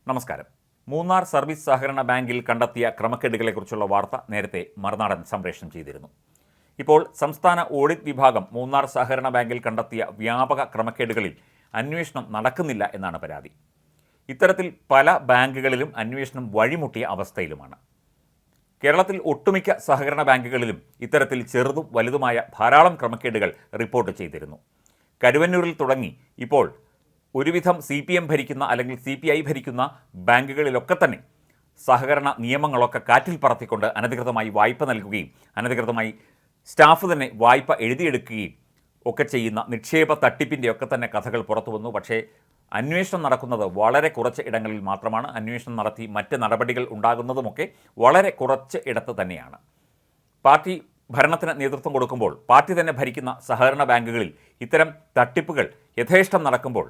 നമസ്കാരം. മൂന്നാർ സർവീസ് സഹകരണ ബാങ്കിൽ കണ്ടെത്തിയ ക്രമക്കേടുകളെക്കുറിച്ചുള്ള വാർത്ത നേരത്തെ മറുനാടൻ സംപ്രേഷണം ചെയ്തിരുന്നു. ഇപ്പോൾ സംസ്ഥാന ഓഡിറ്റ് വിഭാഗം മൂന്നാർ സഹകരണ ബാങ്കിൽ കണ്ടെത്തിയ വ്യാപക ക്രമക്കേടുകളിൽ അന്വേഷണം നടക്കുന്നില്ല എന്നാണ് പരാതി. ഇത്തരത്തിൽ പല ബാങ്കുകളിലും അന്വേഷണം വഴിമുട്ടിയ അവസ്ഥയിലുമാണ്. കേരളത്തിൽ ഒട്ടുമിക്ക സഹകരണ ബാങ്കുകളിലും ഇത്തരത്തിൽ ചെറുതും വലുതുമായ ധാരാളം ക്രമക്കേടുകൾ റിപ്പോർട്ട് ചെയ്തിരുന്നു. കരുവന്നൂരിൽ തുടങ്ങി ഇപ്പോൾ ഒരുവിധം CPM ഭരിക്കുന്ന അല്ലെങ്കിൽ CPI ഭരിക്കുന്ന ബാങ്കുകളിലൊക്കെ തന്നെ സഹകരണ നിയമങ്ങളൊക്കെ കാറ്റിൽ പറത്തിക്കൊണ്ട് അനധികൃതമായി വായ്പ നൽകുകയും അനധികൃതമായി സ്റ്റാഫ് തന്നെ വായ്പ എഴുതിയെടുക്കുകയും ഒക്കെ ചെയ്യുന്ന നിക്ഷേപ തട്ടിപ്പിൻ്റെയൊക്കെ തന്നെ കഥകൾ പുറത്തു വന്നു. പക്ഷേ അന്വേഷണം നടക്കുന്നത് വളരെ കുറച്ച് ഇടങ്ങളിൽ മാത്രമാണ്. അന്വേഷണം നടത്തി മറ്റ് നടപടികൾ ഉണ്ടാകുന്നതുമൊക്കെ വളരെ കുറച്ച് ഇടത്ത് തന്നെയാണ്. പാർട്ടി ഭരണത്തിന് നേതൃത്വം കൊടുക്കുമ്പോൾ പാർട്ടി തന്നെ ഭരിക്കുന്ന സഹകരണ ബാങ്കുകളിൽ ഇത്തരം തട്ടിപ്പുകൾ യഥേഷ്ടം നടക്കുമ്പോൾ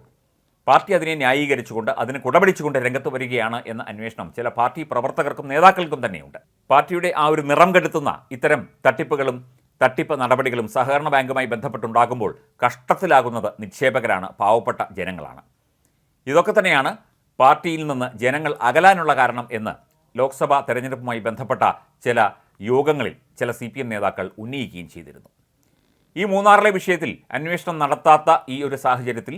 പാർട്ടി അതിനെ ന്യായീകരിച്ചുകൊണ്ട് അതിന് കുടപിടിച്ചുകൊണ്ട് രംഗത്ത് വരികയാണ് എന്ന അന്വേഷണം ചില പാർട്ടി പ്രവർത്തകർക്കും നേതാക്കൾക്കും തന്നെയുണ്ട്. പാർട്ടിയുടെ ആ ഒരു നിറം കെടുത്തുന്ന ഇത്തരം തട്ടിപ്പുകളും തട്ടിപ്പ് നടപടികളും സഹകരണ ബാങ്കുമായി ബന്ധപ്പെട്ടുണ്ടാകുമ്പോൾ കഷ്ടത്തിലാകുന്നത് നിക്ഷേപകരാണ്, പാവപ്പെട്ട ജനങ്ങളാണ്. ഇതൊക്കെ തന്നെയാണ് പാർട്ടിയിൽ നിന്ന് ജനങ്ങൾ അകലാനുള്ള കാരണം എന്ന് ലോക്സഭാ തെരഞ്ഞെടുപ്പുമായി ബന്ധപ്പെട്ട ചില യോഗങ്ങളിൽ ചില CPM നേതാക്കൾ ഉന്നയിക്കുകയും ചെയ്തിരുന്നു. ഈ മൂന്നാറിലെ വിഷയത്തിൽ അന്വേഷണം നടത്താത്ത ഈ ഒരു സാഹചര്യത്തിൽ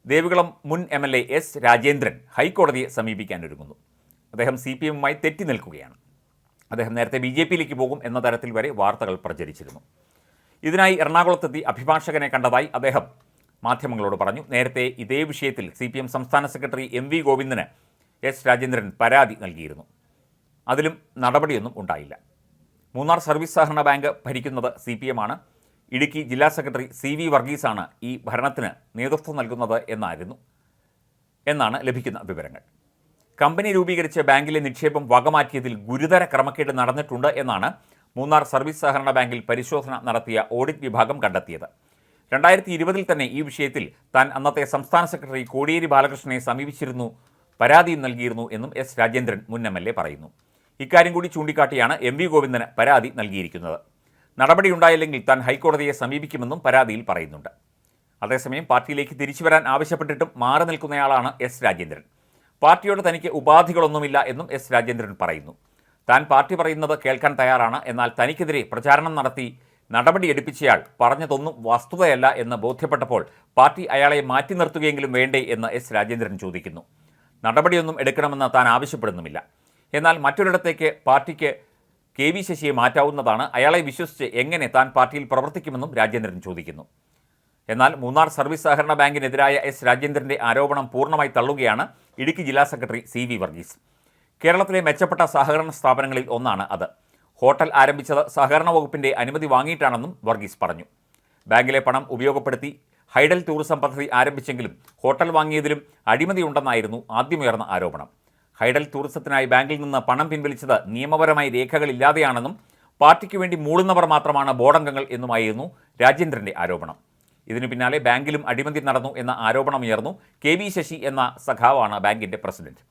ദേവികുളം മുൻ MLA S. രാജേന്ദ്രൻ ഹൈക്കോടതിയെ സമീപിക്കാനൊരുങ്ങുന്നു. അദ്ദേഹം CPMുമായി തെറ്റി നിൽക്കുകയാണ്. അദ്ദേഹം നേരത്തെ BJPയിലേക്ക് പോകും എന്ന തരത്തിൽ വരെ വാർത്തകൾ പ്രചരിച്ചിരുന്നു. ഇതിനായി എറണാകുളത്തെത്തി അഭിഭാഷകനെ കണ്ടതായി അദ്ദേഹം മാധ്യമങ്ങളോട് പറഞ്ഞു. നേരത്തെ ഇതേ വിഷയത്തിൽ CPM സംസ്ഥാന secretary MV Govindan S. Rajendran പരാതി നൽകിയിരുന്നു. അതിലും നടപടിയൊന്നും ഉണ്ടായില്ല. മൂന്നാർ സർവീസ് സഹകരണ ബാങ്ക് ഭരിക്കുന്നത് CPM ആണ്. ഇടുക്കി ജില്ലാ സെക്രട്ടറി CV വർഗീസാണ് ഈ ഭരണത്തിന് നേതൃത്വം നൽകുന്നത് എന്നാണ് ലഭിക്കുന്ന വിവരങ്ങൾ. കമ്പനി രൂപീകരിച്ച് ബാങ്കിലെ നിക്ഷേപം വകമാറ്റിയതിൽ ഗുരുതര ക്രമക്കേട് നടന്നിട്ടുണ്ട് എന്നാണ് മൂന്നാർ സർവീസ് സഹകരണ ബാങ്കിൽ പരിശോധന നടത്തിയ ഓഡിറ്റ് വിഭാഗം കണ്ടെത്തിയത്. 2020 തന്നെ ഈ വിഷയത്തിൽ താൻ അന്നത്തെ സംസ്ഥാന സെക്രട്ടറി കോടിയേരി ബാലകൃഷ്ണനെ സമീപിച്ചിരുന്നു, പരാതിയും നൽകിയിരുന്നു എന്നും S. രാജേന്ദ്രൻ മുൻ MLA പറയുന്നു. ഇക്കാര്യം കൂടി ചൂണ്ടിക്കാട്ടിയാണ് MV ഗോവിന്ദന് പരാതി നൽകിയിരിക്കുന്നത്. നടപടിയുണ്ടായില്ലെങ്കിൽ താൻ ഹൈക്കോടതിയെ സമീപിക്കുമെന്നും പരാതിയിൽ പറയുന്നുണ്ട്. അതേസമയം പാർട്ടിയിലേക്ക് തിരിച്ചു വരാൻ ആവശ്യപ്പെട്ടിട്ടും മാറി നിൽക്കുന്നയാളാണ് S. രാജേന്ദ്രൻ. പാർട്ടിയോട് തനിക്ക് ഉപാധികളൊന്നുമില്ല എന്നും S. രാജേന്ദ്രൻ പറയുന്നു. താൻ പാർട്ടി പറയുന്നത് കേൾക്കാൻ തയ്യാറാണ്, എന്നാൽ തനിക്കെതിരെ പ്രചാരണം നടത്തി നടപടിയെടുപ്പിച്ചയാൾ പറഞ്ഞതൊന്നും വസ്തുതയല്ല എന്ന് ബോധ്യപ്പെട്ടപ്പോൾ പാർട്ടി അയാളെ മാറ്റി നിർത്തുകയെങ്കിലും വേണ്ടേ എന്ന് S. രാജേന്ദ്രൻ ചോദിക്കുന്നു. നടപടിയൊന്നും എടുക്കണമെന്ന് താൻ ആവശ്യപ്പെടുന്നുമില്ല. എന്നാൽ മറ്റൊരിടത്തേക്ക് പാർട്ടിക്ക് KV ശശിയെ മാറ്റാവുന്നതാണ്. അയാളെ വിശ്വസിച്ച് എങ്ങനെ താൻ പാർട്ടിയിൽ പ്രവർത്തിക്കുമെന്നും രാജേന്ദ്രൻ ചോദിക്കുന്നു. എന്നാൽ മൂന്നാർ സർവീസ് സഹകരണ ബാങ്കിനെതിരായ S. രാജേന്ദ്രൻ്റെ ആരോപണം പൂർണ്ണമായി തള്ളുകയാണ് ഇടുക്കി ജില്ലാ സെക്രട്ടറി CV വർഗീസ്. കേരളത്തിലെ മെച്ചപ്പെട്ട സഹകരണ സ്ഥാപനങ്ങളിൽ ഒന്നാണ് അത്. ഹോട്ടൽ ആരംഭിച്ചത് സഹകരണ വകുപ്പിൻ്റെ അനുമതി വാങ്ങിയിട്ടാണെന്നും വർഗീസ് പറഞ്ഞു. ബാങ്കിലെ പണം ഉപയോഗപ്പെടുത്തി ഹൈഡൽ ടൂറിസം പദ്ധതി ആരംഭിച്ചെങ്കിലും ഹോട്ടൽ വാങ്ങിയതിലും അഴിമതിയുണ്ടെന്നായിരുന്നു ആദ്യമുയർന്ന ആരോപണം. ഹൈഡൽ ടൂറിസത്തിനായി ബാങ്കിൽ നിന്ന് പണം പിൻവലിച്ചത് നിയമപരമായി രേഖകളില്ലാതെയാണെന്നും പാർട്ടിക്ക് വേണ്ടി മൂളുന്നവർ മാത്രമാണ് ബോർഡംഗങ്ങൾ എന്നുമായിരുന്നു രാജേന്ദ്രൻ്റെ ആരോപണം. ഇതിനു പിന്നാലെ ബാങ്കിലും അഴിമതി നടന്നു എന്ന ആരോപണമുയർന്നു. KV ശശി എന്ന സഖാവാണ് ബാങ്കിൻ്റെ പ്രസിഡന്റ്.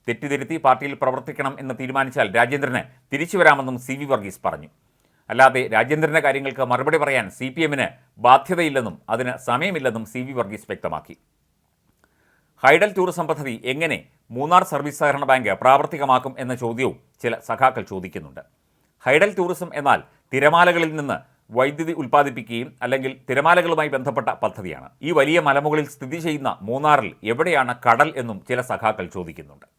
തെറ്റിദ്ധരുത്തി പാർട്ടിയിൽ പ്രവർത്തിക്കണം എന്ന് തീരുമാനിച്ചാൽ രാജേന്ദ്രന് തിരിച്ചു വരാമെന്നും CV വർഗീസ് പറഞ്ഞു. അല്ലാതെ രാജേന്ദ്രൻ്റെ കാര്യങ്ങൾക്ക് മറുപടി പറയാൻ CPMന് ബാധ്യതയില്ലെന്നും അതിന് സമയമില്ലെന്നും CV വർഗീസ് വ്യക്തമാക്കി. ഹൈഡൽ ടൂറിസം പദ്ധതി എങ്ങനെ മൂന്നാർ സർവീസ് സഹകരണ ബാങ്ക് പ്രാവർത്തികമാക്കും എന്ന ചോദ്യവും ചില സഖാക്കൾ ചോദിക്കുന്നുണ്ട്. ഹൈഡൽ ടൂറിസം എന്നാൽ തിരമാലകളിൽ നിന്ന് വൈദ്യുതി ഉൽപ്പാദിപ്പിക്കുകയും അല്ലെങ്കിൽ തിരമാലകളുമായി ബന്ധപ്പെട്ട പദ്ധതിയാണ്. ഈ വലിയ മലമുകളിൽ സ്ഥിതി ചെയ്യുന്ന മൂന്നാറിൽ എവിടെയാണ് കടൽ എന്നും ചില സഖാക്കൾ ചോദിക്കുന്നുണ്ട്.